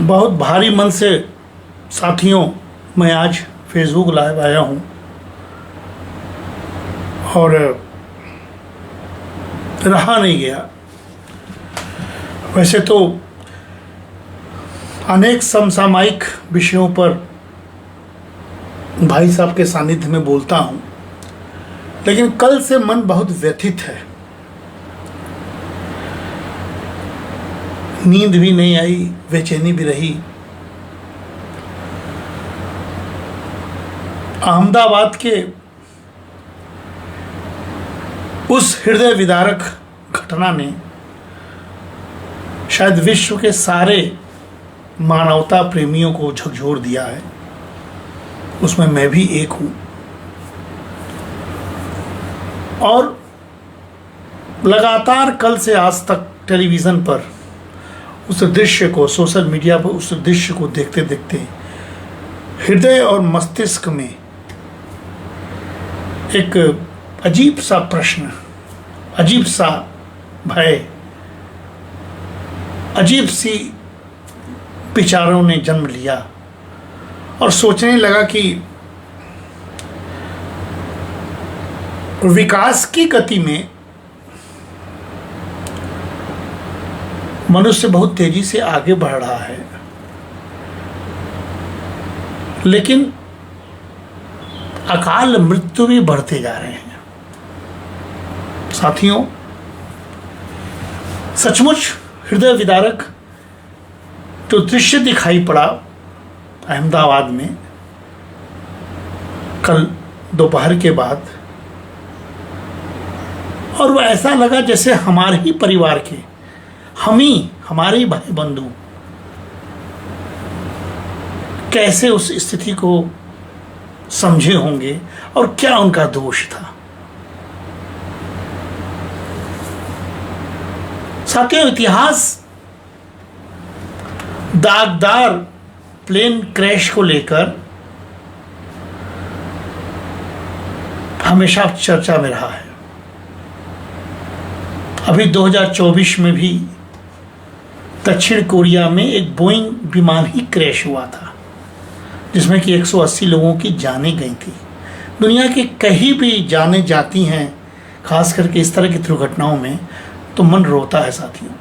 बहुत भारी मन से साथियों मैं आज फेसबुक लाइव आया हूँ और रहा नहीं गया। वैसे तो अनेक समसामयिक विषयों पर भाई साहब के सानिध्य में बोलता हूँ, लेकिन कल से मन बहुत व्यथित है। नींद भी नहीं आई, बेचैनी भी रही। अहमदाबाद के उस हृदय विदारक घटना ने शायद विश्व के सारे मानवता प्रेमियों को झकझोर दिया है, उसमें मैं भी एक हूं। और लगातार कल से आज तक टेलीविज़न पर उस दृश्य को, सोशल मीडिया पर उस दृश्य को देखते देखते हृदय और मस्तिष्क में एक अजीब सा प्रश्न, अजीब सा भय, अजीब सी विचारों ने जन्म लिया और सोचने लगा कि विकास की गति में मनुष्य बहुत तेजी से आगे बढ़ रहा है, लेकिन अकाल मृत्यु भी बढ़ते जा रहे हैं। साथियों, सचमुच हृदय विदारक जो दृश्य दिखाई पड़ा अहमदाबाद में कल दोपहर के बाद, और वो ऐसा लगा जैसे हमारे ही परिवार के, हमारे ही भाई बंधु कैसे उस स्थिति को समझे होंगे और क्या उनका दोष था। साथियों, इतिहास दागदार प्लेन क्रैश को लेकर हमेशा चर्चा में रहा है। अभी 2024 में भी दक्षिण कोरिया में एक बोइंग विमान ही क्रैश हुआ था, जिसमें कि 180 लोगों की जानें गई थी। दुनिया के कहीं भी जानें जाती हैं, खास करके इस तरह की दुर्घटनाओं में, तो मन रोता है साथियों।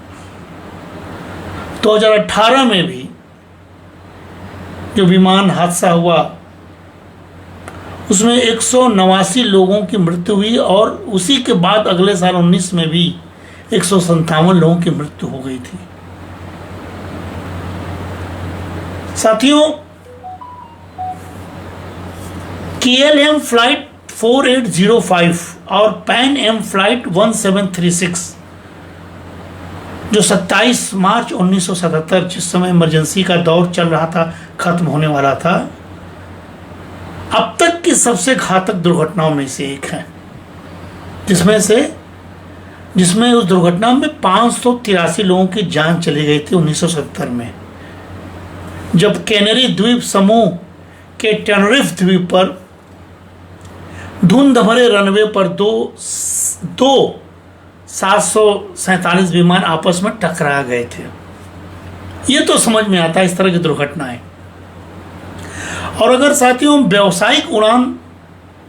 2018 में भी जो विमान हादसा हुआ उसमें 189 लोगों की मृत्यु हुई और उसी के बाद अगले साल 19 में भी 157 लोगों की मृत्यु हो गई थी। साथियों, KLM फ्लाइट 4805 और पैन एम फ्लाइट 1736 जो 27 मार्च 1977, जिस समय इमरजेंसी का दौर चल रहा था, खत्म होने वाला था, अब तक की सबसे घातक दुर्घटनाओं में से एक है, जिसमें उस दुर्घटना में 583 लोगों की जान चली गई थी 1970 में, जब कैनरी द्वीप समूह के टेनरिफ द्वीप पर धुंध भरे रनवे पर दो 747 विमान आपस में टकरा गए थे। ये तो समझ में आता है इस तरह की दुर्घटनाएं। और अगर साथियों व्यावसायिक उड़ान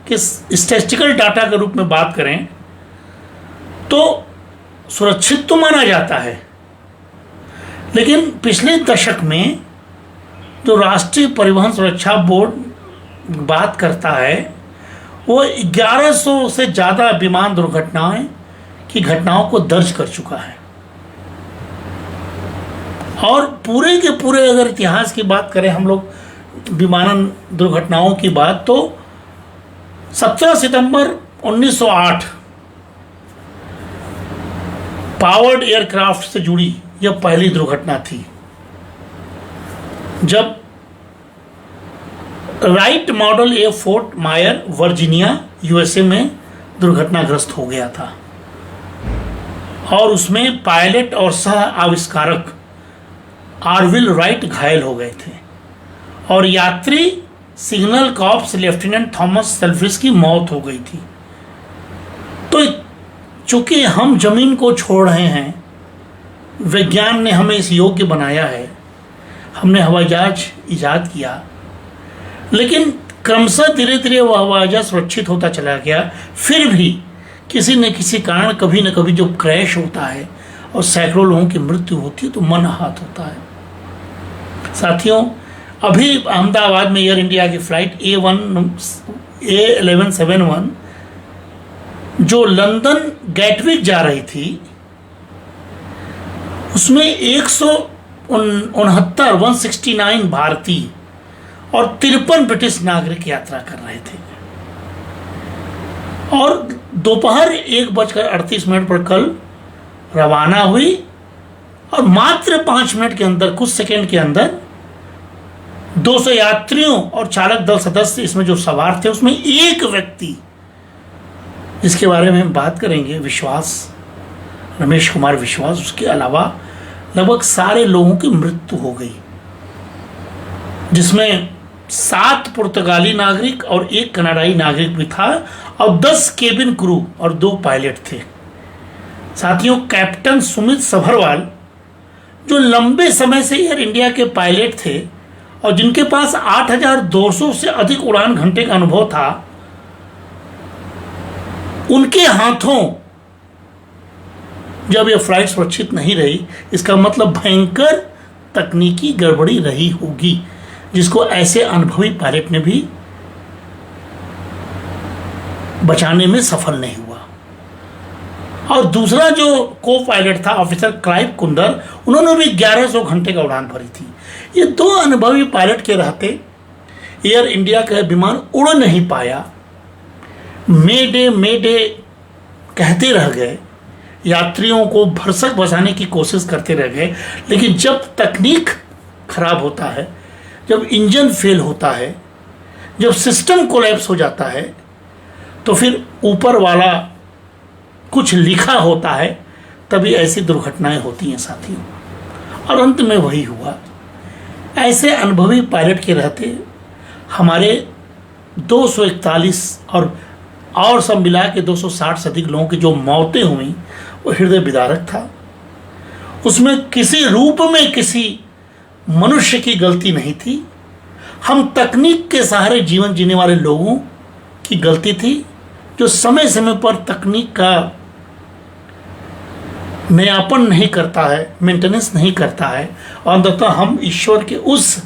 के स्टैटिस्टिकल डाटा के रूप में बात करें तो सुरक्षित तो माना जाता है, लेकिन पिछले दशक में जो राष्ट्रीय परिवहन सुरक्षा बोर्ड बात करता है वो 1100 से ज़्यादा विमान दुर्घटनाएं की घटनाओं को दर्ज कर चुका है। और पूरे के पूरे अगर इतिहास की बात करें हम लोग विमानन दुर्घटनाओं की बात, तो 17 सितंबर 1908 पावर्ड एयरक्राफ्ट से जुड़ी यह पहली दुर्घटना थी, जब राइट मॉडल ए फोर्ट मायर वर्जीनिया USA में दुर्घटनाग्रस्त हो गया था और उसमें पायलट और सह आविष्कारक आर्विल राइट घायल हो गए थे और यात्री सिग्नल कॉर्प्स लेफ्टिनेंट थॉमस सेल्फ्रिस की मौत हो गई थी। तो चूंकि हम जमीन को छोड़ रहे हैं, विज्ञान ने हमें इस योग्य बनाया है, हमने हवाई जहाज ईजाद किया, लेकिन क्रमशः धीरे धीरे वह हवाई जहाज सुरक्षित होता चला गया। फिर भी किसी न किसी कारण कभी न कभी जो क्रैश होता है और सैकड़ों लोगों की मृत्यु होती है तो मन आहत होता है। साथियों, अभी अहमदाबाद में एयर इंडिया की फ्लाइट A1171 जो लंदन गेटविक जा रही थी, उसमें 169 भारतीय और 53 ब्रिटिश नागरिक यात्रा कर रहे थे और दोपहर 1:38 पर कल रवाना हुई और मात्र 5 मिनट के अंदर, कुछ सेकंड के अंदर 200 यात्रियों और चालक दल सदस्य इसमें जो सवार थे, उसमें एक व्यक्ति जिसके बारे में हम बात करेंगे, विश्वास, रमेश कुमार विश्वास, उसके अलावा लगभग सारे लोगों की मृत्यु हो गई, जिसमें 7 पुर्तगाली नागरिक और 1 कनाडाई नागरिक भी था और 10 केबिन क्रू और 2 पायलट थे। साथियों, कैप्टन सुमित सभरवाल जो लंबे समय से एयर इंडिया के पायलट थे और जिनके पास 8,200 से अधिक उड़ान घंटे का अनुभव था, उनके हाथों जब यह फ्लाइट सुरक्षित नहीं रही, इसका मतलब भयंकर तकनीकी गड़बड़ी रही होगी, जिसको ऐसे अनुभवी पायलट ने भी बचाने में सफल नहीं हुआ। और दूसरा जो को पायलट था, ऑफिसर क्लाइव कुंदर, उन्होंने भी 1100 घंटे का उड़ान भरी थी। ये 2 अनुभवी पायलट के रहते एयर इंडिया का विमान उड़ नहीं पाया। मे डे कहते रह गए, यात्रियों को भरसक बचाने की कोशिश करते रह गए, लेकिन जब तकनीक खराब होता है, जब इंजन फेल होता है, जब सिस्टम कोलैप्स हो जाता है, तो फिर ऊपर वाला कुछ लिखा होता है, तभी ऐसी दुर्घटनाएं होती हैं साथियों। और अंत में वही हुआ। ऐसे अनुभवी पायलट के रहते हमारे 241 और सब मिला के 260 से अधिक लोगों की जो मौतें हुई, वो हृदय विदारक था। उसमें किसी रूप में किसी मनुष्य की गलती नहीं थी। हम तकनीक के सहारे जीवन जीने वाले लोगों की गलती थी, जो समय समय पर तकनीक का नयापन नहीं करता है, मेंटेनेंस नहीं करता है, और अंततः हम ईश्वर के उस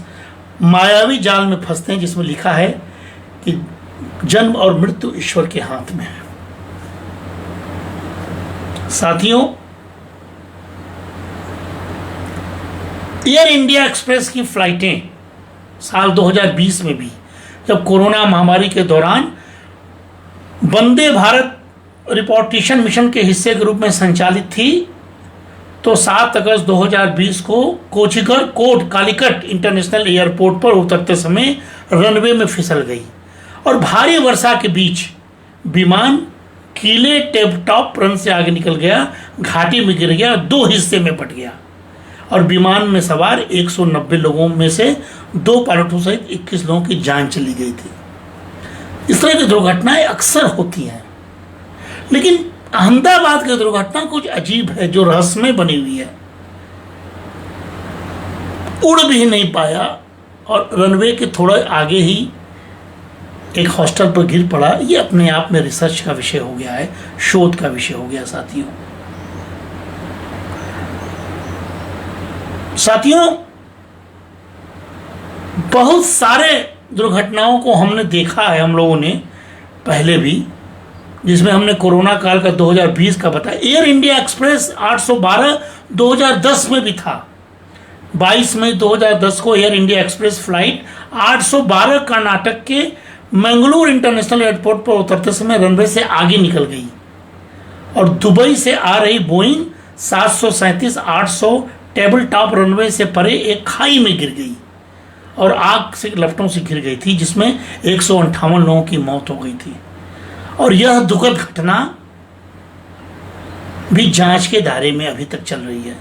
मायावी जाल में फंसते हैं जिसमें लिखा है कि जन्म और मृत्यु ईश्वर के हाथ में है। साथियों, एयर इंडिया एक्सप्रेस की फ्लाइटें साल 2020 में भी, जब कोरोना महामारी के दौरान वंदे भारत रिपोर्टेशन मिशन के हिस्से के रूप में संचालित थी, तो 7 अगस्त 2020 को कोझिकोड कोट कालीकट इंटरनेशनल एयरपोर्ट पर उतरते समय रनवे में फिसल गई और भारी वर्षा के बीच विमान किले टेपटॉप रन से आगे निकल गया, घाटी में गिर गया, 2 हिस्से में बट गया और विमान में सवार 190 लोगों में से 2 पायलटों सहित 21 लोगों की जान चली गई थी। इस तरह की दुर्घटनाएं अक्सर होती हैं, लेकिन अहमदाबाद की दुर्घटना कुछ अजीब है, जो रहस्यमय बनी हुई है। उड़ भी नहीं पाया और रनवे के थोड़ा आगे ही एक हॉस्टल पर गिर पड़ा। ये अपने आप में रिसर्च का विषय हो गया है, शोध का विषय हो गया साथियों, बहुत सारे दुर्घटनाओं को हमने देखा है हम लोगों ने पहले भी, जिसमें हमने कोरोना काल का 2020 का बताया। एयर इंडिया एक्सप्रेस 812 2010 में भी था। 22 मई 2010 को air India express flight 812 Karnataka के मंगलूर इंटरनेशनल एयरपोर्ट पर उतरते समय रनवे से आगे निकल गई और दुबई से आ रही बोइंग 737-800 टेबल टॉप रनवे से परे एक खाई में गिर गई और आग से लपटों से गिर गई थी, जिसमें 158 लोगों की मौत हो गई थी। और यह दुखद घटना भी जांच के दायरे में अभी तक चल रही है।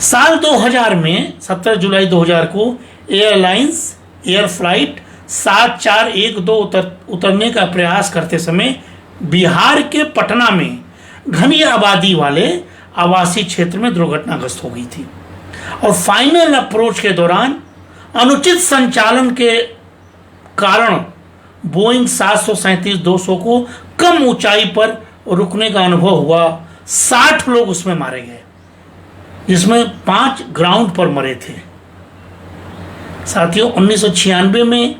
साल 2000 में 17 जुलाई 2000 को एयरलाइंस एयर फ्लाइट 7412 उतरने का प्रयास करते समय बिहार के पटना में घनी आबादी वाले आवासीय क्षेत्र में दुर्घटनाग्रस्त हो गई थी। और फाइनल अप्रोच के दौरान अनुचित संचालन के कारण बोइंग 737-200 को कम ऊंचाई पर रुकने का अनुभव हुआ। 60 लोग उसमें मारे गए, जिसमें 5 ग्राउंड पर मरे थे। साथियों, 1996 में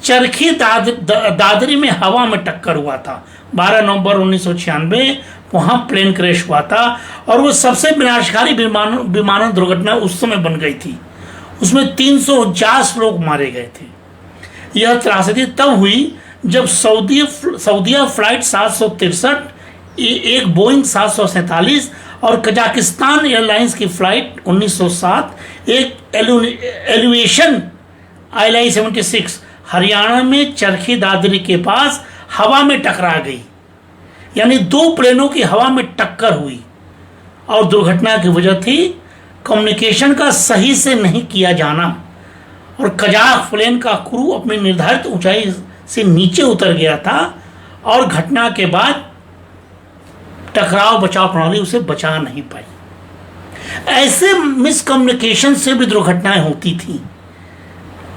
चरखी दादरी में हवा में टक्कर हुआ था। 12 नवंबर 1996 वहां प्लेन क्रैश हुआ था और वो सबसे विनाशकारी विमानन दुर्घटना उस समय बन गई थी। उसमें 349 लोग मारे गए थे। यह त्रासदी तब हुई जब सऊदीया फ्लाइट 763, एक बोइंग 747 और कजाकिस्तान एयरलाइंस की फ्लाइट 1907, एक एलिवेशन ILI 76 हरियाणा में चरखी दादरी के पास हवा में टकरा गई। यानी 2 प्लेनों की हवा में टक्कर हुई और दुर्घटना की वजह थी कम्युनिकेशन का सही से नहीं किया जाना और कजाक प्लेन का क्रू अपनी निर्धारित ऊंचाई से नीचे उतर गया था और घटना के बाद टकराव बचाव प्रणाली उसे बचा नहीं पाई। ऐसे मिसकम्युनिकेशन से भी दुर्घटनाएं होती थी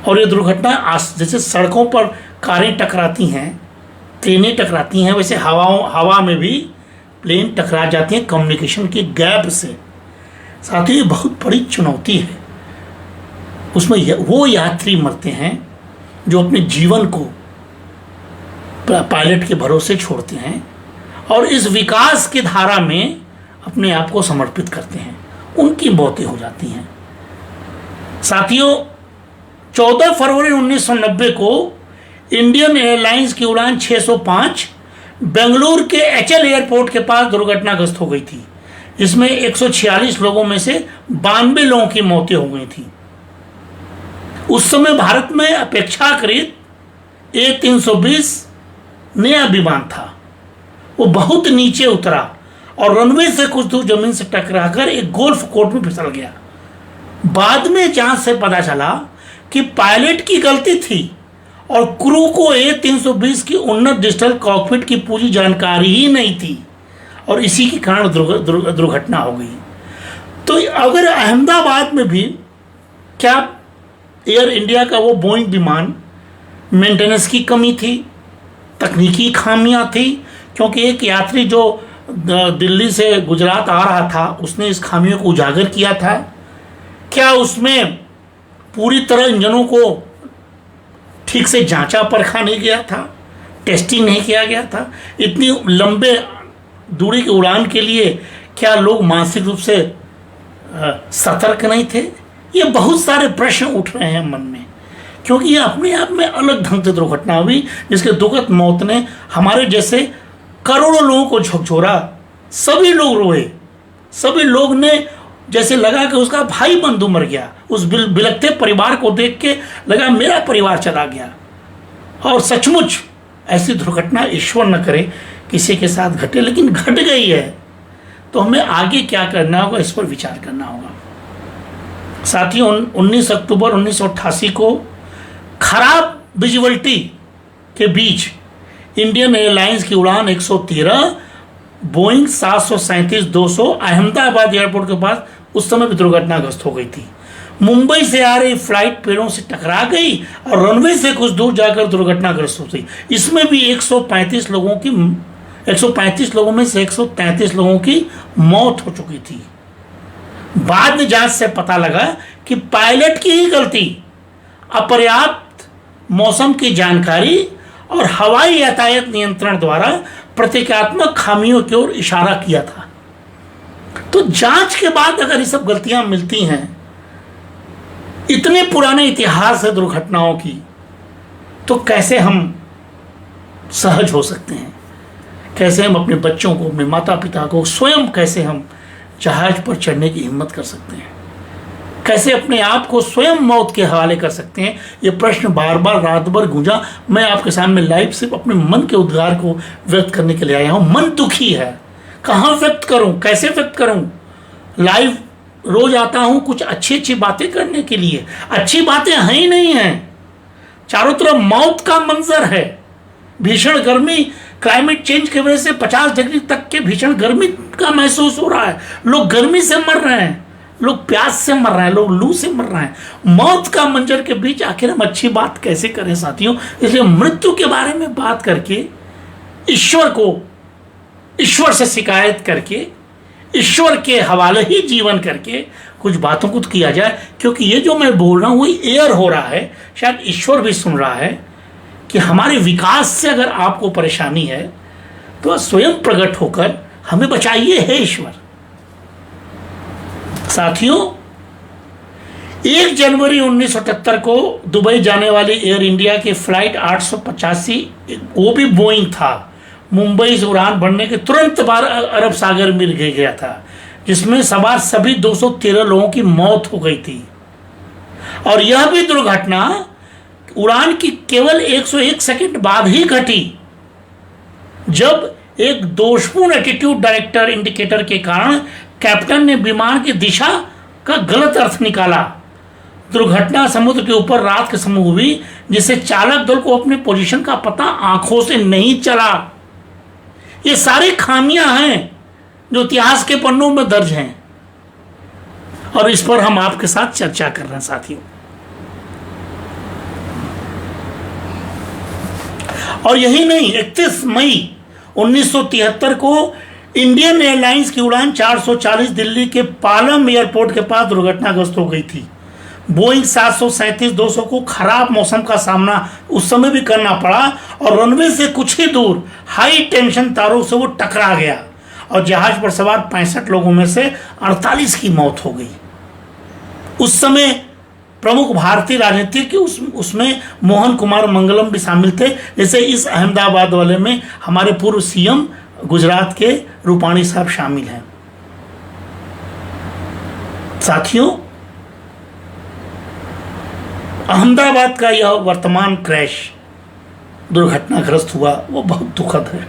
और ये दुर्घटना जैसे सड़कों पर कारें टकराती हैं, ट्रेनें टकराती हैं, वैसे हवा में भी प्लेन टकरा जाती हैं कम्युनिकेशन के गैप से। साथ ही बहुत बड़ी चुनौती है। उसमें वो यात्री मरते हैं जो अपने जीवन को पायलट के भरोसे छोड़ते हैं और इस विकास की धारा में अपने आप को समर्पित करते हैं, उनकी मौतें हो जाती हैं। साथियों, 14 फरवरी 1990 को इंडियन एयरलाइंस की उड़ान 605 बेंगलुरु के HL एयरपोर्ट के पास दुर्घटनाग्रस्त हो गई थी। इसमें 146 लोगों में से 92 लोगों की मौतें हो गई थी। उस समय भारत में अपेक्षाकृत A320 नया विमान था। वो बहुत नीचे उतरा और रनवे से कुछ दूर जमीन से टकराकर एक गोल्फ कोर्ट में फिसल गया। बाद में जांच से पता चला कि पायलट की गलती थी और क्रू को A320 की उन्नत डिजिटल कॉकपिट की पूरी जानकारी ही नहीं थी और इसी के कारण दुर्घटना हो गई। तो अगर अहमदाबाद में भी क्या एयर इंडिया का वो बोइंग विमान मेंटेनेंस की कमी थी, तकनीकी खामियां थी, क्योंकि एक यात्री जो दिल्ली से गुजरात आ रहा था उसने इस खामियों को उजागर किया था। क्या उसमें पूरी तरह इंजनों को ठीक से जांचा परखा नहीं गया था, टेस्टिंग नहीं किया गया था? इतनी लंबे दूरी की उड़ान के लिए क्या लोग मानसिक रूप से सतर्क नहीं थे? ये बहुत सारे प्रश्न उठ रहे हैं मन में, क्योंकि ये अपने आप में अलग ढंग से दुर्घटना हुई जिसके दुखद मौत ने हमारे जैसे करोड़ों लोगों को झकझोरा। सभी लोग रोए, सभी लोग ने जैसे लगा कि उसका भाई बंधु मर गया। उस बिलखते परिवार को देख के लगा मेरा परिवार चला गया। और सचमुच ऐसी दुर्घटना ईश्वर न करे किसी के साथ घटे, लेकिन घट गई है तो हमें आगे क्या करना होगा, इस पर विचार करना होगा। साथियों, 19 अक्टूबर 1988 को खराब विजिबिलिटी के बीच इंडियन एयरलाइंस की उड़ान 113 बोइंग 737-200 अहमदाबाद एयरपोर्ट के पास उस समय भी दुर्घटनाग्रस्त हो गई थी। मुंबई से आ रही फ्लाइट पेड़ों से टकरा गई और रनवे से कुछ दूर जाकर दुर्घटनाग्रस्त हो गई। इसमें भी 135 लोगों में से 133 लोगों की मौत हो चुकी थी। बाद में जांच से पता लगा कि पायलट की ही गलती, अपर्याप्त मौसम की जानकारी और हवाई यातायात नियंत्रण द्वारा प्रतीकात्मक खामियों की ओर इशारा किया था। तो जांच के बाद अगर ये सब गलतियां मिलती हैं, इतने पुराने इतिहास है दुर्घटनाओं की, तो कैसे हम सहज हो सकते हैं? कैसे हम अपने बच्चों को, अपने माता पिता को, स्वयं कैसे हम जहाज पर चढ़ने की हिम्मत कर सकते हैं? कैसे अपने आप को स्वयं मौत के हवाले कर सकते हैं? ये प्रश्न बार बार रात भर गूंजा। मैं आपके सामने लाइव सिर्फ अपने मन के उद्गार को व्यक्त करने के लिए आया हूँ। मन दुखी है, कहाँ व्यक्त करूँ, कैसे व्यक्त करूँ? लाइव रोज आता हूँ कुछ अच्छी अच्छी बातें करने के लिए, अच्छी बातें हैं ही नहीं हैं। चारों तरफ मौत का मंजर है, भीषण गर्मी, क्लाइमेट चेंज की वजह से 50 डिग्री तक के भीषण गर्मी का महसूस हो रहा है। लोग गर्मी से मर रहे हैं, लोग प्यास से मर रहे हैं, लोग लू से मर रहे हैं। मौत का मंजर के बीच आखिर हम अच्छी बात कैसे करें साथियों? इसलिए मृत्यु के बारे में बात करके ईश्वर से शिकायत करके, ईश्वर के हवाले ही जीवन करके कुछ बातों को किया जाए। क्योंकि ये जो मैं बोल रहा हूं वही एयर हो रहा है, शायद ईश्वर भी सुन रहा है कि हमारे विकास से अगर आपको परेशानी है तो स्वयं प्रकट होकर हमें बचाइए, है ईश्वर। साथियों, 1 जनवरी 1978 को दुबई जाने वाली एयर इंडिया की फ्लाइट 885, वो भी बोइंग था, मुंबई से उड़ान भरने के तुरंत बाद अरब सागर में गिर गया था, जिसमें सवार सभी 213 लोगों की मौत हो गई थी। और यह भी दुर्घटना उड़ान की केवल 101 सेकंड बाद ही घटी, जब एक दोषपूर्ण एटीट्यूड डायरेक्टर इंडिकेटर के कारण कैप्टन ने विमान की दिशा का गलत अर्थ निकाला। दुर्घटना समुद्र के ऊपर रात के समय हुई, जिससे चालक दल को अपनी पोजीशन का पता आंखों से नहीं चला। ये सारी खामियां हैं जो इतिहास के पन्नों में दर्ज हैं, और इस पर हम आपके साथ चर्चा कर रहे हैं साथियों। और यही नहीं, 31 मई 1973 को इंडियन एयरलाइंस की उड़ान 440 दिल्ली के पालम एयरपोर्ट के पास दुर्घटनाग्रस्त हो गई थी। बोइंग 737-200 को खराब मौसम का सामना उस समय भी करना पड़ा, और रनवे से कुछ ही दूर हाई टेंशन तारों से वो टकरा गया, और जहाज पर सवार 65 लोगों में से 48 की मौत हो गई। उस समय प्रमुख भारतीय राजनीति के उसमें मोहन कुमार मंगलम भी शामिल थे। जैसे इस अहमदाबाद वाले में हमारे पूर्व सीएम गुजरात के रूपाणी साहब शामिल हैं। साथियों, अहमदाबाद का यह वर्तमान क्रैश दुर्घटनाग्रस्त हुआ, वो बहुत दुखद है।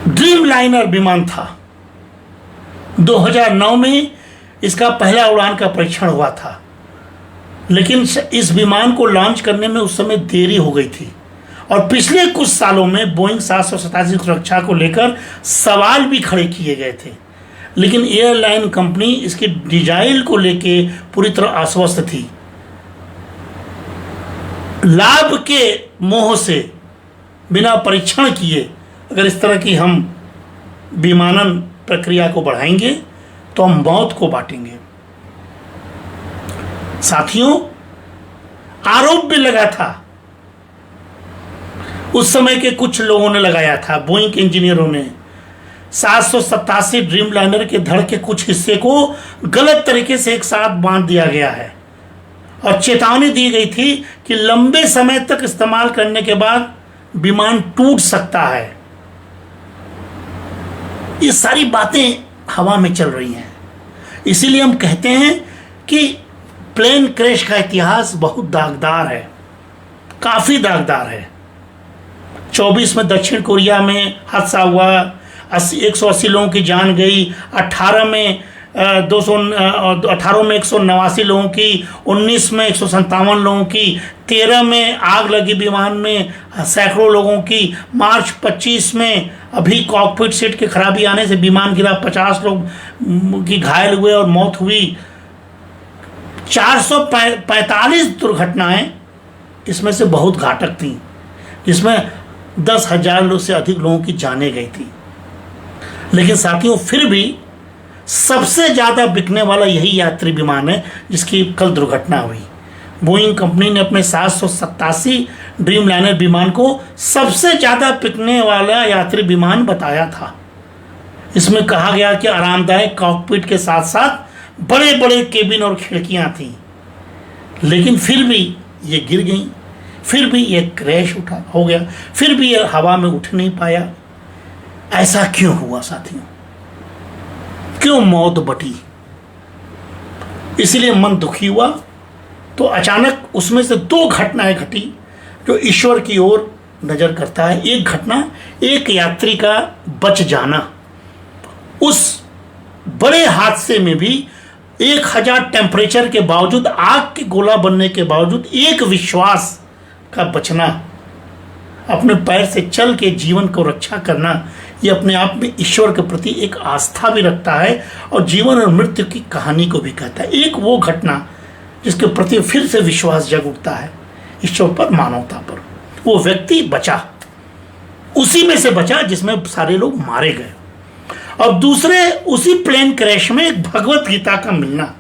ड्रीम लाइनर विमान था। 2009 में इसका पहला उड़ान का परीक्षण हुआ था, लेकिन इस विमान को लॉन्च करने में उस समय देरी हो गई थी, और पिछले कुछ सालों में बोइंग 787 सुरक्षा को लेकर सवाल भी खड़े किए गए थे। लेकिन एयरलाइन कंपनी इसकी डिजाइन को लेके पूरी तरह आश्वस्त थी। लाभ के मोह से बिना परीक्षण किए अगर इस तरह की हम विमानन प्रक्रिया को बढ़ाएंगे तो हम मौत को बांटेंगे। साथियों, आरोप भी लगा था, उस समय के कुछ लोगों ने लगाया था, बोइंग के इंजीनियरों ने, 787 ड्रीम लाइनर के धड़ के कुछ हिस्से को गलत तरीके से एक साथ बांध दिया गया है, और चेतावनी दी गई थी कि लंबे समय तक इस्तेमाल करने के बाद विमान टूट सकता है। ये सारी बातें हवा में चल रही हैं। इसीलिए हम कहते हैं कि प्लेन क्रैश का इतिहास बहुत दागदार है, काफ़ी दागदार है। 24 में दक्षिण कोरिया में हादसा हुआ, 180 लोगों की जान गई, 18 में 189 लोगों की, 19 में 157 लोगों की, 13 में आग लगी विमान में सैकड़ों लोगों की, मार्च 25 में अभी कॉकपिट सीट की खराबी आने से विमान गिरा, 50 लोग की घायल हुए और मौत हुई। 445 दुर्घटनाएं इसमें से बहुत घातक थीं, जिसमें 10,000 से अधिक लोगों की जानें गई थी। लेकिन साथियों, फिर भी सबसे ज़्यादा बिकने वाला यही यात्री विमान है जिसकी कल दुर्घटना हुई। बोइंग कंपनी ने अपने 787 ड्रीम लाइनर विमान को सबसे ज़्यादा बिकने वाला यात्री विमान बताया था। इसमें कहा गया कि आरामदायक कॉकपिट के साथ साथ बड़े बड़े केबिन और खिड़कियां थीं, लेकिन फिर भी ये गिर गई, फिर भी ये क्रैश हो गया, फिर भी ये हवा में उठ नहीं पाया। ऐसा क्यों हुआ साथियों? क्यों मौत बटी? इसलिए मन दुखी हुआ, तो अचानक उसमें से 2 घटनाएं घटी जो ईश्वर की ओर नजर करता है। एक घटना, एक यात्री का बच जाना। उस बड़े हादसे में भी 1000 टेम्परेचर के बावजूद, आग के गोला बनने के बावजूद एक विश्वास का बचना, अपने पैर से चल के जीवन को रक्षा करना, ये अपने आप में ईश्वर के प्रति एक आस्था भी रखता है और जीवन और मृत्यु की कहानी को भी कहता है। एक वो घटना जिसके प्रति फिर से विश्वास जग उठता है ईश्वर पर, मानवता पर। वो व्यक्ति बचा, उसी में से बचा जिसमें सारे लोग मारे गए। और दूसरे, उसी प्लेन क्रैश में एक भगवत गीता का मिलना,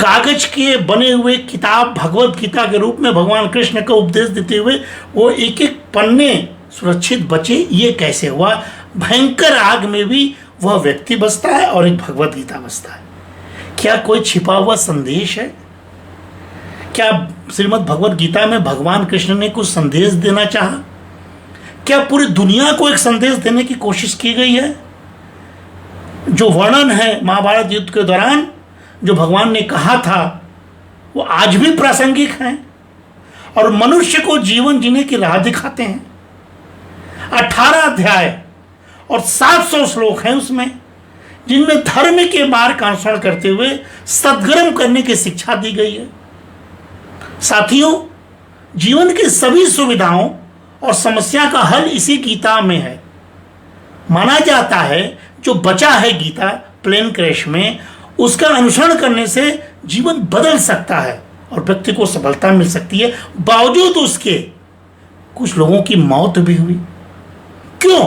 कागज के बने हुए किताब भगवत गीता के रूप में भगवान कृष्ण का उपदेश देते हुए वो एक एक पन्ने सुरक्षित बचे। ये कैसे हुआ? भयंकर आग में भी वह व्यक्ति बचता है और एक भगवत गीता बचता है। क्या कोई छिपा हुआ संदेश है? क्या श्रीमद् भगवत गीता में भगवान कृष्ण ने कुछ संदेश देना चाहा? क्या पूरी दुनिया को एक संदेश देने की कोशिश की गई है? जो वर्णन है महाभारत युद्ध के दौरान, जो भगवान ने कहा था, वो आज भी प्रासंगिक हैं और मनुष्य को जीवन जीने की राह दिखाते हैं। 18 अध्याय और 700 श्लोक हैं उसमें, जिनमें धर्म के मार्ग का अनुसरण करते हुए सद्गर्म करने की शिक्षा दी गई है। साथियों, जीवन की सभी सुविधाओं और समस्या का हल इसी गीता में है। माना जाता है जो बचा है गीता प्लेन क्रैश में, उसका अनुसरण करने से जीवन बदल सकता है और व्यक्ति को सफलता मिल सकती है। बावजूद उसके कुछ लोगों की मौत भी हुई। क्यों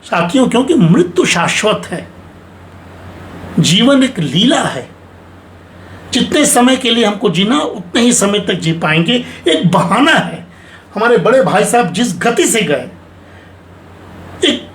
साथियों? क्योंकि मृत्यु शाश्वत है, जीवन एक लीला है। जितने समय के लिए हमको जीना उतने ही समय तक जी पाएंगे, एक बहाना है। हमारे बड़े भाई साहब जिस गति से गए, एक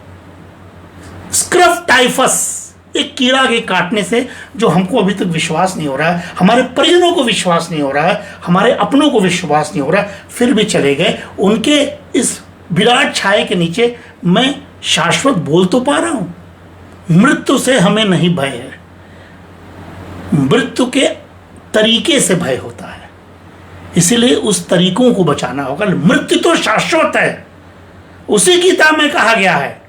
स्क्रफ टाइफस, एक कीड़ा के काटने से, जो हमको अभी तक विश्वास नहीं हो रहा है, हमारे परिजनों को विश्वास नहीं हो रहा है, हमारे अपनों को विश्वास नहीं हो रहा है, फिर भी चले गए। उनके इस विराट छाये के नीचे मैं शाश्वत बोल तो पा रहा हूं। मृत्यु से हमें नहीं भय है, मृत्यु के तरीके से भय होता है, इसीलिए उस तरीकों को बचाना होगा। मृत्यु तो शाश्वत है, उसी गीता में कहा गया है।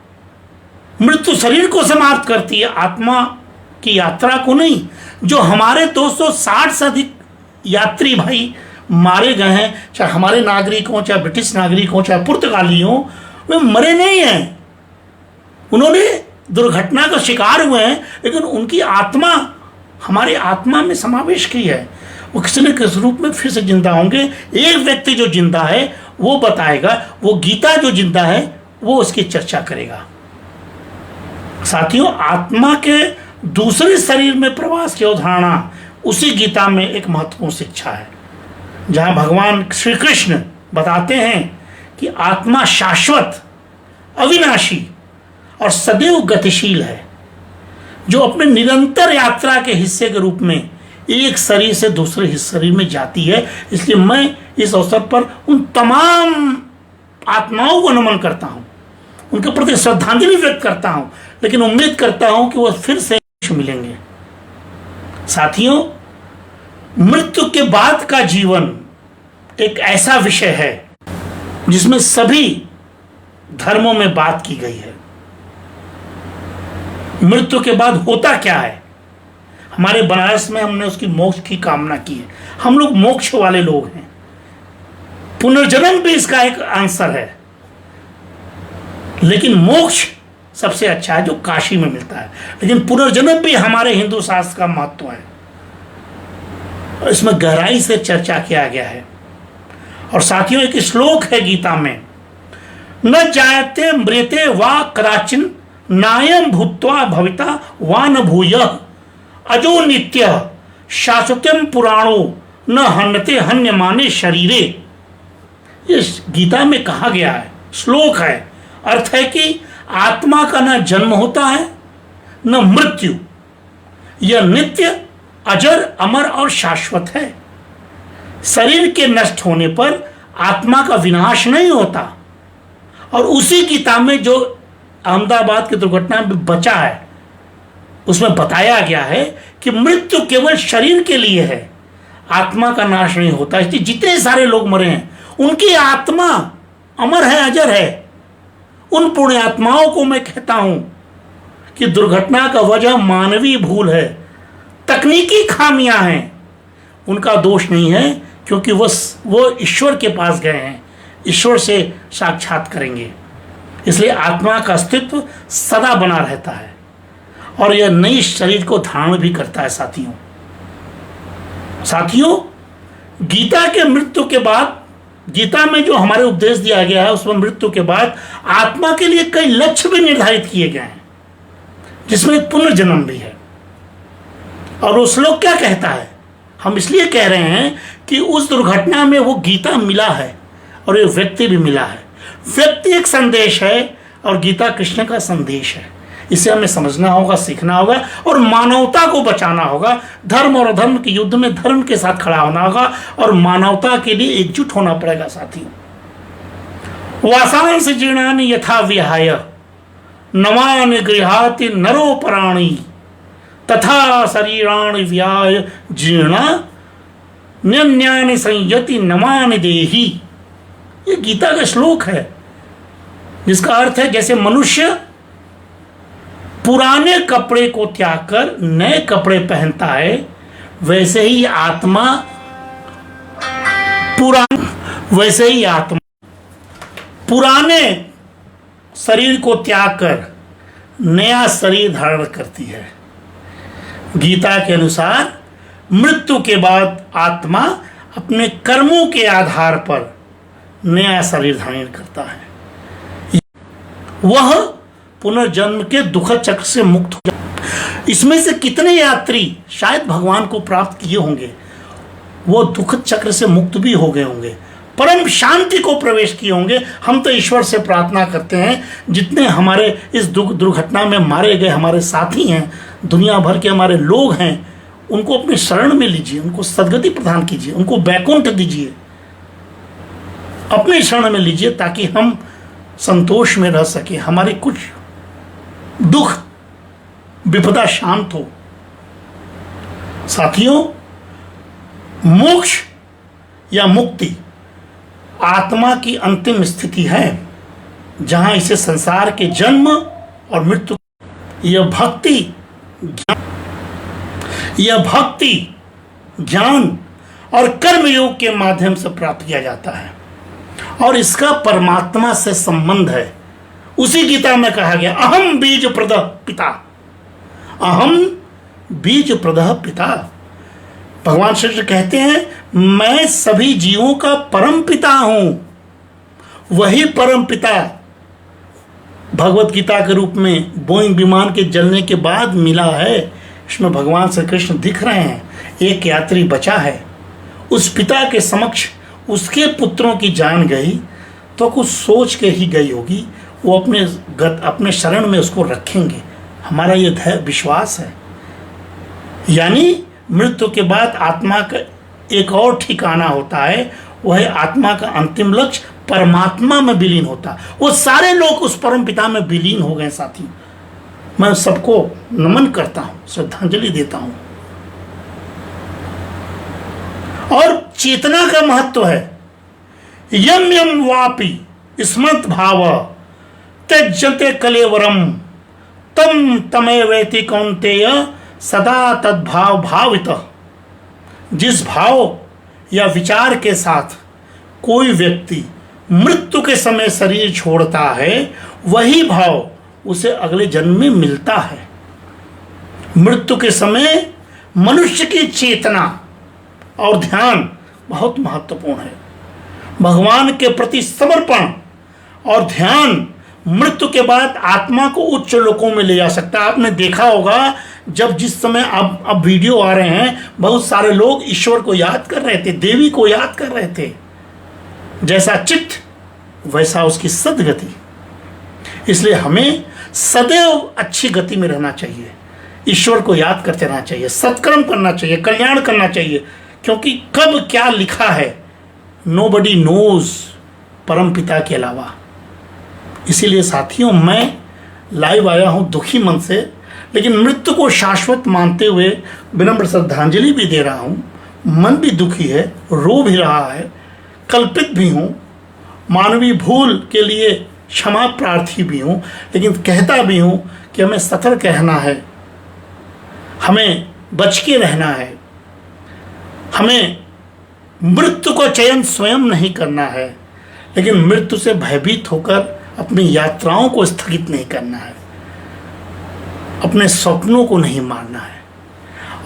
मृत्यु शरीर को समाप्त करती है, आत्मा की यात्रा को नहीं। जो हमारे 260 से अधिक यात्री भाई मारे गए हैं, चाहे हमारे नागरिक हों, चाहे ब्रिटिश नागरिक हों, चाहे पुर्तगाली हों, वे मरे नहीं हैं। उन्होंने दुर्घटना का शिकार हुए हैं, लेकिन उनकी आत्मा हमारी आत्मा में समावेश की है। वो किसी न किसी रूप में फिर से जिंदा होंगे। एक व्यक्ति जो जिंदा है वो बताएगा, वो गीता जो जिंदा है वो उसकी चर्चा करेगा। साथियों, आत्मा के दूसरे शरीर में प्रवास की अवधारणा उसी गीता में एक महत्वपूर्ण शिक्षा है, जहां भगवान श्री कृष्ण बताते हैं कि आत्मा शाश्वत, अविनाशी और सदैव गतिशील है, जो अपने निरंतर यात्रा के हिस्से के रूप में एक शरीर से दूसरे शरीर में जाती है। इसलिए मैं इस अवसर पर उन तमाम आत्माओं को नमन करता हूं, उनके प्रति श्रद्धांजलि व्यक्त करता हूं, लेकिन उम्मीद करता हूं कि वह फिर से मिलेंगे। साथियों, मृत्यु के बाद का जीवन एक ऐसा विषय है जिसमें सभी धर्मों में बात की गई है। मृत्यु के बाद होता क्या है? हमारे बनारस में हमने उसकी मोक्ष की कामना की है। हम लोग मोक्ष वाले लोग हैं। पुनर्जन्म भी इसका एक आंसर है, लेकिन मोक्ष सबसे अच्छा है जो काशी में मिलता है। लेकिन पुनर्जन्म भी हमारे हिंदू शास्त्र का महत्व है, इसमें गहराई से चर्चा किया गया है। और साथियों, एक श्लोक है गीता में, न जायते मृते वा कदाचिन नायम भूत्वा भविता वा न भूयः अजो नित्य शाश्वतम पुराणो न हन्यते हन्यमाने शरीरे। इस गीता में कहा गया है, श्लोक है, अर्थ है कि आत्मा का न जन्म होता है न मृत्यु, यह नित्य, अजर, अमर और शाश्वत है। शरीर के नष्ट होने पर आत्मा का विनाश नहीं होता। और उसी गीता में जो अहमदाबाद की दुर्घटना में बचा है, उसमें बताया गया है कि मृत्यु केवल शरीर के लिए है, आत्मा का नाश नहीं होता। इसलिए जितने सारे लोग मरे हैं उनकी आत्मा अमर है, अजर है। उन पुण्य आत्माओं को मैं कहता हूं कि दुर्घटना का वजह मानवीय भूल है, तकनीकी खामियां हैं, उनका दोष नहीं है, क्योंकि वो ईश्वर के पास गए हैं। ईश्वर से साक्षात करेंगे। इसलिए आत्मा का अस्तित्व सदा बना रहता है और यह नई शरीर को धारण भी करता है। साथियों, गीता के मृत्यु के बाद, गीता में जो हमारे उपदेश दिया गया है उसमें मृत्यु के बाद आत्मा के लिए कई लक्ष्य भी निर्धारित किए गए हैं, जिसमें एक पुनर्जन्म भी है। और वो श्लोक क्या कहता है? हम इसलिए कह रहे हैं कि उस दुर्घटना में वो गीता मिला है और ये व्यक्ति भी मिला है। व्यक्ति एक संदेश है और गीता कृष्ण का संदेश है। इसे हमें समझना होगा, सीखना होगा और मानवता को बचाना होगा। धर्म और अधर्म के युद्ध में धर्म के साथ खड़ा होना होगा और मानवता के लिए एकजुट होना पड़ेगा। साथियों, वासांस जीर्णानि यथा विहाय नवानि गृहाति नरो पराणि तथा शरीराणि व्याय जीर्णा न्यन्यानि संयति नमानि देहि। ये गीता का श्लोक है, जिसका अर्थ है जैसे मनुष्य पुराने कपड़े को त्याग कर नए कपड़े पहनता है, वैसे ही आत्मा पुराने शरीर को त्याग कर नया शरीर धारण करती है। गीता के अनुसार मृत्यु के बाद आत्मा अपने कर्मों के आधार पर नया शरीर धारण करता है। वह पुनर्जन्म के दुखद चक्र से मुक्त हो जाए। इसमें से कितने यात्री शायद भगवान को प्राप्त किए होंगे, वो दुखद चक्र से मुक्त भी हो गए होंगे, परम शांति को प्रवेश किए होंगे। हम तो ईश्वर से प्रार्थना करते हैं, जितने हमारे इस दुर्घटना में मारे गए हमारे साथी हैं, दुनिया भर के हमारे लोग हैं, उनको अपने शरण में लीजिए, उनको सद्गति प्रदान कीजिए, उनको वैकुंठ दीजिए, अपने शरण में लीजिए, ताकि हम संतोष में रह सके, हमारे कुछ दुख विपदा शांत हो। साथियों, मोक्ष या मुक्ति आत्मा की अंतिम स्थिति है, जहां इसे संसार के जन्म और मृत्यु, यह भक्ति ज्ञान और कर्मयोग के माध्यम से प्राप्त किया जाता है और इसका परमात्मा से संबंध है। उसी गीता में कहा गया, अहम बीज प्रदः पिता, अहम बीज प्रदः पिता। भगवान श्री कृष्ण कहते हैं, मैं सभी जीवों का परम पिता हूं। वही परम पिता भगवत गीता के रूप में बोइंग विमान के जलने के बाद मिला है। इसमें भगवान श्री कृष्ण दिख रहे हैं। एक यात्री बचा है, उस पिता के समक्ष उसके पुत्रों की जान गई तो कुछ सोच के ही गई होगी, वो अपने शरण में उसको रखेंगे। हमारा ये विश्वास है। यानी मृत्यु के बाद आत्मा का एक और ठिकाना होता है, वह आत्मा का अंतिम लक्ष्य परमात्मा में विलीन होता। वो सारे लोग उस परम पिता में विलीन हो गए। साथी, मैं सबको नमन करता हूं, श्रद्धांजलि देता हूं। और चेतना का महत्व है। यम यम वापि स्मृत भाव त्यज्यते कलेवरम तम तमेवेति कौन्तेय सदा तद्भाव भावितः। जिस भाव या विचार के साथ कोई व्यक्ति मृत्यु के समय शरीर छोड़ता है, वही भाव उसे अगले जन्म में मिलता है। मृत्यु के समय मनुष्य की चेतना और ध्यान बहुत महत्वपूर्ण है। भगवान के प्रति समर्पण और ध्यान मृत्यु के बाद आत्मा को उच्च लोकों में ले जा सकता है। आपने देखा होगा, जब जिस समय अब वीडियो आ रहे हैं, बहुत सारे लोग ईश्वर को याद कर रहे थे, देवी को याद कर रहे थे। जैसा चित्त वैसा उसकी सद्गति। इसलिए हमें सदैव अच्छी गति में रहना चाहिए, ईश्वर को याद करते रहना चाहिए, सत्कर्म करना चाहिए, कल्याण करना चाहिए, क्योंकि कब क्या लिखा है नोबडी नोज परम पिता के अलावा। इसीलिए साथियों, मैं लाइव आया हूं दुखी मन से, लेकिन मृत्यु को शाश्वत मानते हुए विनम्र श्रद्धांजलि भी दे रहा हूं। मन भी दुखी है, रो भी रहा है, कल्पित भी हूं, मानवीय भूल के लिए क्षमा प्रार्थी भी हूं, लेकिन कहता भी हूं कि हमें सतर्क रहना है, हमें बच के रहना है, हमें मृत्यु का चयन स्वयं नहीं करना है, लेकिन मृत्यु से भयभीत होकर अपनी यात्राओं को स्थगित नहीं करना है, अपने सपनों को नहीं मारना है।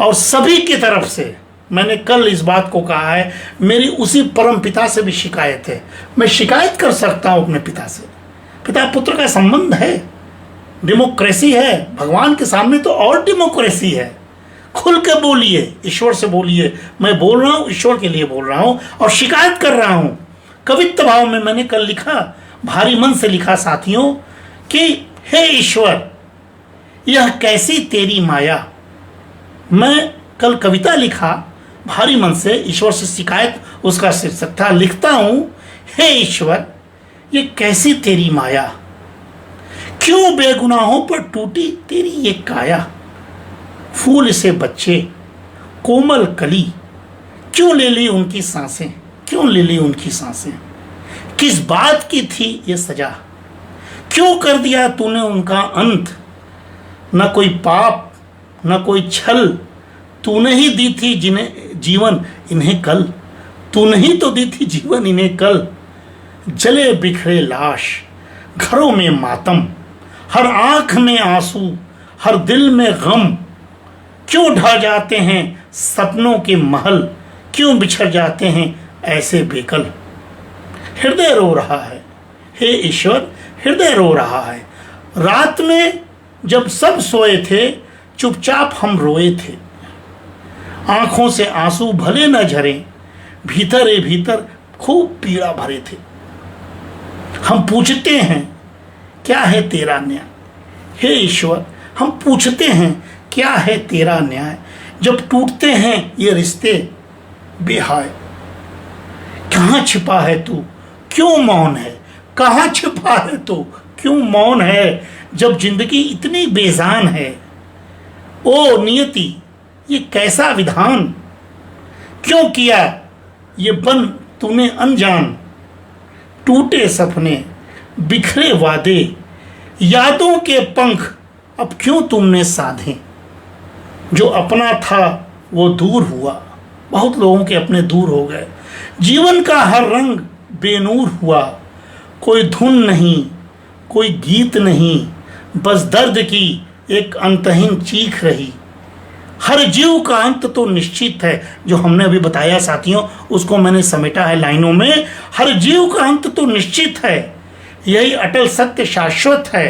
और सभी की तरफ से मैंने कल इस बात को कहा है, मेरी उसी परम पिता से भी शिकायत है। मैं शिकायत कर सकता हूं अपने पिता से, पिता पुत्र का संबंध है, डेमोक्रेसी है, भगवान के सामने तो और डेमोक्रेसी है। खुल के बोलिए, ईश्वर से बोलिए। मैं बोल रहा हूं, ईश्वर के लिए बोल रहा हूं और शिकायत कर रहा हूं। कवित्व भाव में मैंने कल लिखा, भारी मन से लिखा साथियों, कि हे ईश्वर यह कैसी तेरी माया। मैं कल कविता लिखा भारी मन से, ईश्वर से शिकायत उसका शीर्षक था। लिखता हूं, हे ईश्वर ये कैसी तेरी माया, क्यों बेगुनाहों पर टूटी तेरी ये काया। फूल से बच्चे कोमल कली, क्यों ले ली उनकी सांसें, क्यों ले ली उनकी सांसें। किस बात की थी ये सजा, क्यों कर दिया तूने उनका अंत। न कोई पाप न कोई छल, तूने ही दी थी जिन्हें जीवन इन्हें कल, तूने ही तो दी थी जीवन इन्हें कल। जले बिखरे लाश घरों में मातम, हर आंख में आंसू हर दिल में गम। क्यों ढह जाते हैं सपनों के महल, क्यों बिछड़ जाते हैं ऐसे बेकल। हृदय रो रहा है, हे ईश्वर हृदय रो रहा है। रात में जब सब सोए थे चुपचाप हम रोए थे, आंखों से आंसू भले न झरे, भीतर ही भीतर खूब पीड़ा भरे थे। हम पूछते हैं क्या है तेरा न्याय, हे ईश्वर हम पूछते हैं क्या है तेरा न्याय। जब टूटते हैं ये रिश्ते बेहाय, कहाँ छिपा है तू क्यों मौन है, कहाँ छिपा है तू क्यों मौन है। जब जिंदगी इतनी बेजान है, ओ नियति ये कैसा विधान, क्यों किया ये बन तूने अनजान। टूटे सपने बिखरे वादे, यादों के पंख अब क्यों तुमने साधे। जो अपना था वो दूर हुआ, बहुत लोगों के अपने दूर हो गए। जीवन का हर रंग बेनूर हुआ, कोई धुन नहीं कोई गीत नहीं, बस दर्द की एक अंतहीन चीख रही। हर जीव का अंत तो निश्चित है, जो हमने अभी बताया साथियों उसको मैंने समेटा है लाइनों में। हर जीव का अंत तो निश्चित है, यही अटल सत्य शाश्वत है।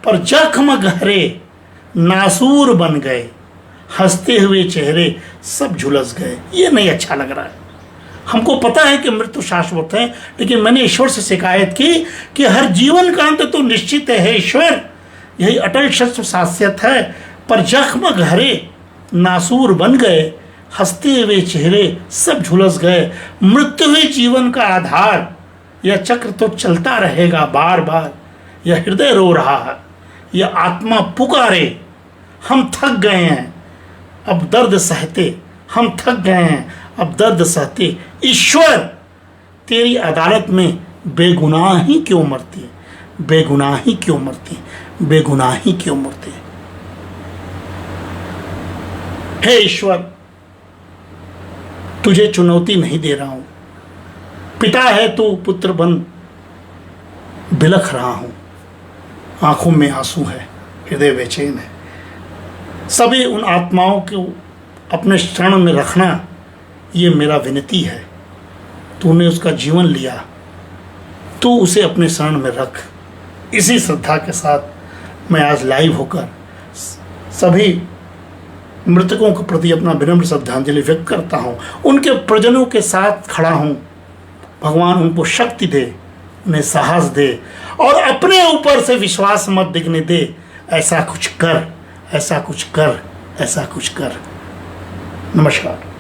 पर जख्म गहरे नासूर बन गए, हंसते हुए चेहरे सब झुलस गए। ये नहीं अच्छा लग रहा है। हमको पता है कि मृत्यु शाश्वत है, लेकिन मैंने ईश्वर से शिकायत की कि हर जीवन का अंत तो निश्चित है ईश्वर, यही अटल सत्य शाश्वत है। पर जख्म गहरे नासूर बन गए, हंसते हुए चेहरे सब झुलस गए। मृत्यु ही जीवन का आधार, यह चक्र तो चलता रहेगा बार बार। यह हृदय रो रहा है, यह आत्मा पुकारे, हम थक गए हैं अब दर्द सहते, हम थक गए हैं अब दर्द सहते। ईश्वर तेरी अदालत में बेगुनाही क्यों मरती, बेगुनाही क्यों मरती, बेगुनाही क्यों मरती। हे ईश्वर तुझे चुनौती नहीं दे रहा हूं, पिता है तू पुत्र बन बिलख रहा हूं। आंखों में आंसू है, हृदय बेचैन है। सभी उन आत्माओं को अपने शरण में रखना, ये मेरा विनती है। तूने उसका जीवन लिया, तू उसे अपने शरण में रख। इसी श्रद्धा के साथ मैं आज लाइव होकर सभी मृतकों के प्रति अपना विनम्र श्रद्धांजलि व्यक्त करता हूँ। उनके परिजनों के साथ खड़ा हूँ। भगवान उनको शक्ति दे, उन्हें साहस दे और अपने ऊपर से विश्वास मत दिखने दे। ऐसा कुछ कर, ऐसा कुछ कर, ऐसा कुछ कर। नमस्कार।